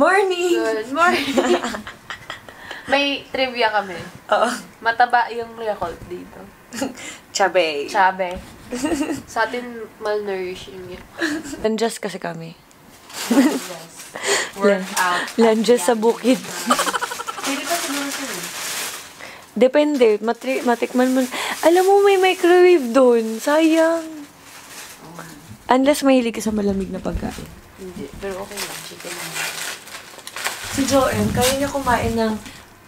Morning! Good morning! May trivia kami. Oo. Mataba yung Yakult dito. Chabe. Chabe. Sa atin, malnourishing yun. Lanjas kasi kami. Yes. Workout. Lanjas sa bukid. Pwede pa siguro sila. Depende. Matikman mo. Alam mo, may microwave doon. Sayang. Unless mahilig ka sa malamig na pagkain. Hindi. Pero okay lang. Chicken lang. Si Joanne, kaya niya kumain ng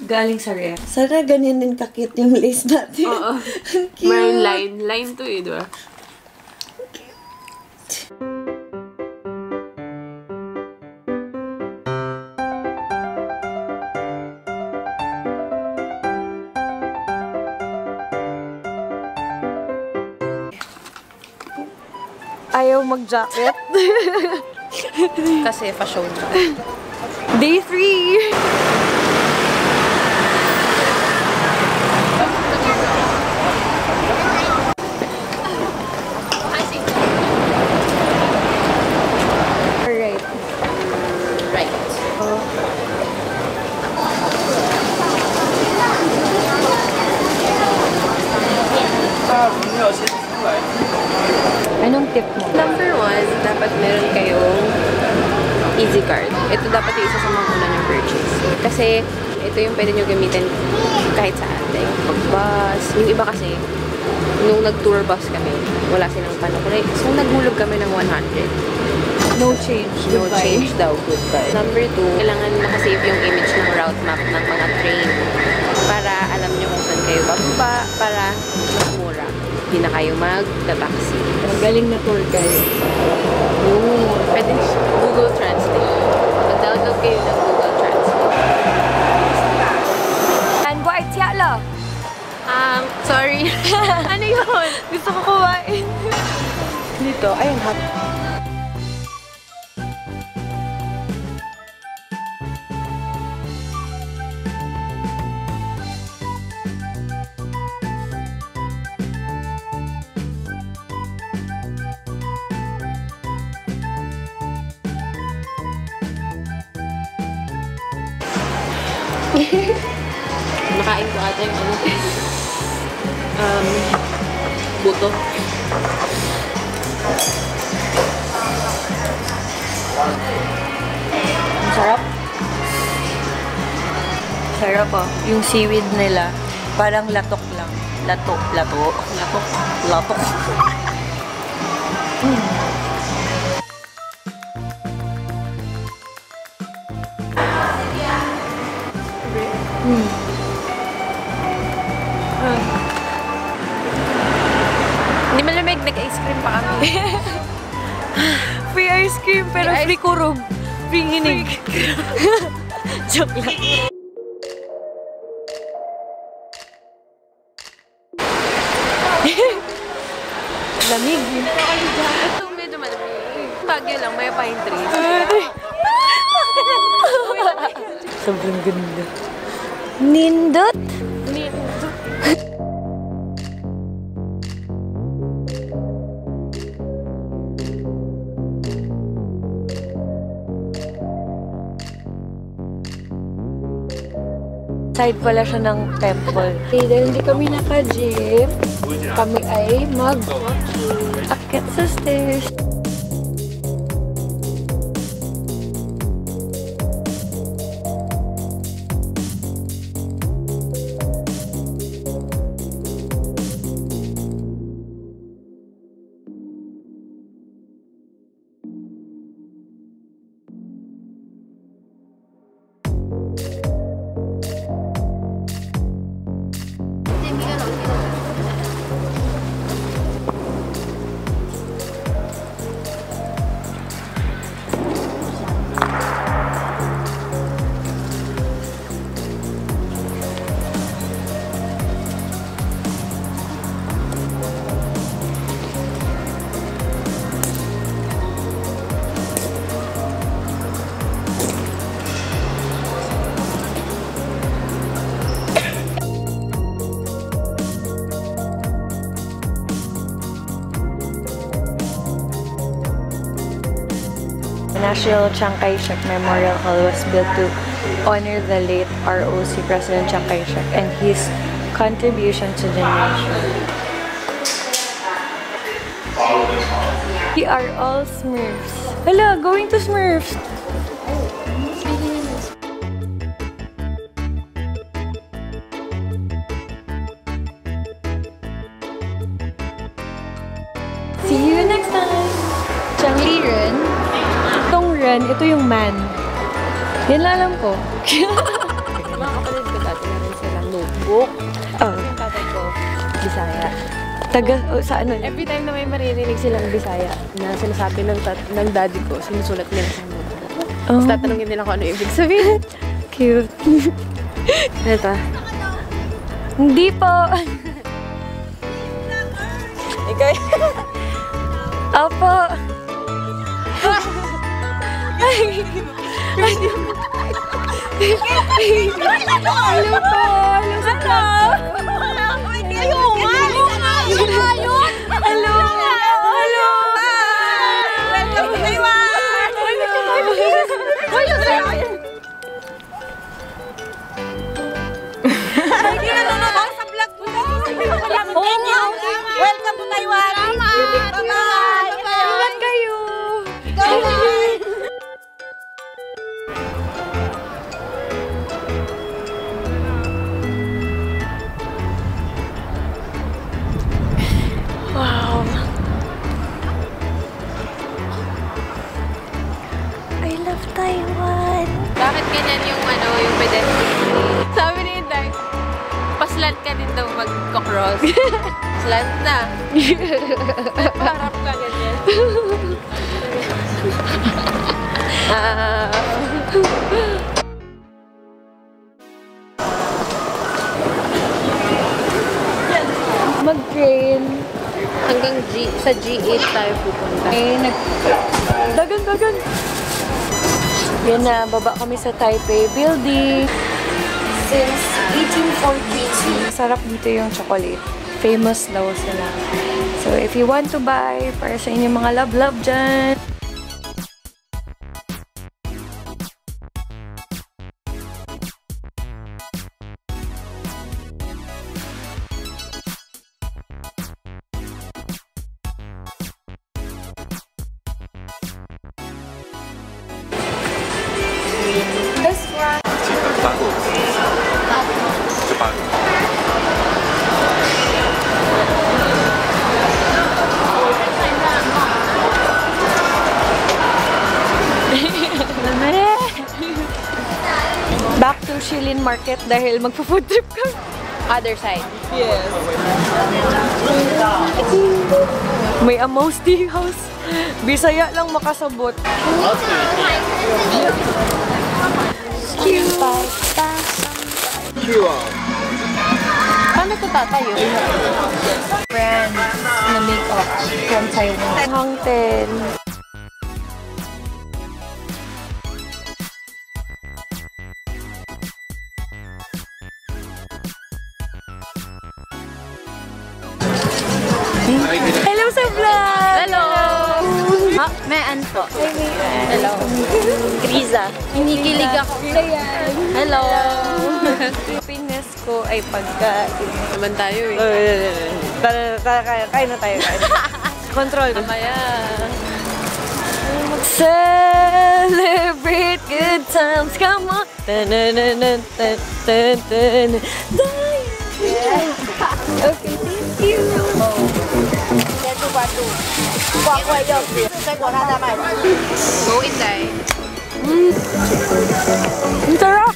galing sa ref. Sana ganyan din kakit yung lace natin. Oo. Cute. May line. Line to eh, diba? Ayaw mag-jacket. Kasi fashion na. Day 3! Alright. Right. Anong tip mo? Number 1, dapat meron kayong easy card. Ito dapat yung isa sa mga una niyong purchase. Kasi ito yung pwede nyo gamitin kahit saan. Like, pag-bus. Yung iba kasi, nung nag-tour bus kami, wala silang panukulay. So, naghulog kami ng 100. No change. No Goodbye. change daw. Goodbye. Number 2, kailangan makasave yung image ng route map ng mga train para alam nyo kung saan kayo bababa, para mas mura. Hindi na kayo mag-taxi. Magaling na tour kayo. Pwede Google Translate. Mag-download kayo ng Google Translate. And what tiala? Sorry. Ano yun? Gusto ko kumain. Dito, ayun, hot. Nakain ko ata yung ano. Buto. Ang sarap. Sarap oh. Yung seaweed nila, parang latok lang. Latok. Latok. Latok. Hindi malamig, nag-ice cream pa kami. Free ice cream, pero free kurog. Free nginig. Joke lang. Lamig. Ito medyo malamig. Baguio lang, may pine trees. Sobrang ganda. Nindot. Side pala siya ng temple. Okay, dahil hindi kami naka-jeep, kami ay mag-akit sa stairs. Presidential Chiang Kai-shek Memorial Hall was built to honor the late ROC President Chiang Kai-shek and his contribution to the nation. We are all Smurfs. Hala, going to Smurfs! See you next time! Changi Ren. Itong Ren, ito yung man. Yan lang alam ko. Mga kapatid ko dati na rin silang notebook. Oh. Yung tatay ko, Bisaya. Taga, sa ano? Every time na may maririnig silang Bisaya na sinasabi ng daddy ko, sinusulat nila sa notebook. Tapos tatanungin nila kung ano ibig sabihin. Cute. Ito. Hindi po. Ikaw Opo. Hello po. Hello sa club. Hello. Hello. Welcome to Taiwan! Hindi nanonood ako sa vlog mo. Welcome to Taiwan! Bye-bye! Ingat kayo. Wow. I love Taiwan. Bakit ganyan yung yung pedestrian? Sabi ni Inday, paslant ka din daw mag-cross. Slant na. Parap ka ganyan. Mag-train. Hanggang sa G8 tayo pupunta. Dagan. Yan na, baba kami sa Taipei Building. Since 1843. Sarap dito yung chocolate. Famous daw sila. So, if you want to buy, para sa inyong mga love-love dyan. This one. 8. Back to Shilin Market dahil magpo-food trip kami. Other side. Yes. May Amos Tea House. Bisaya lang makasabot. Cute. Paano ito tatayo? Brands na makeup from Taiwan. Hangten. Hello sa vlog! Hello! Mayan po. Hello. Griza. Hinikilig ako. Hello. Happiness ko ay pagkain. Naman tayo eh. Kain na tayo. Control ko. Mamaya. Celebrate good times, come on. Okay, thank you. Go Inday. Ang sarap.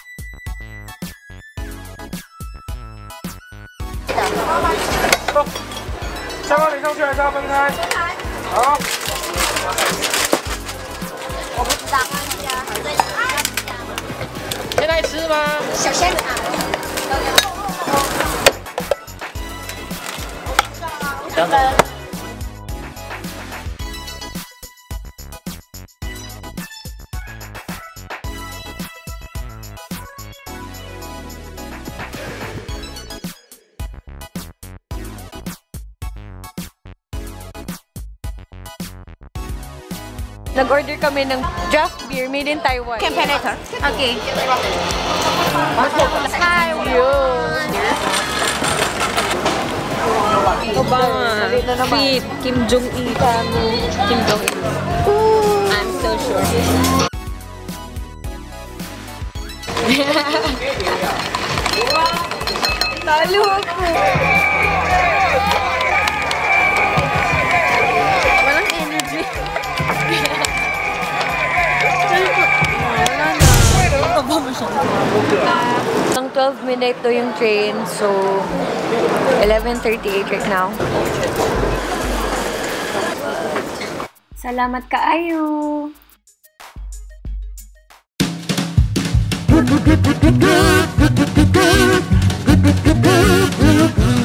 Nag-order kami ng draft beer made in Taiwan. Temperature. Okay. Yun. Ito ba nga? Salita naman. Fit. Kim Jong-il. Kim Jong-il. I'm so sure. Talo ako. Walang energy. Ang 12 minute to yung train, so 11:38 right now. Salamat kaayo!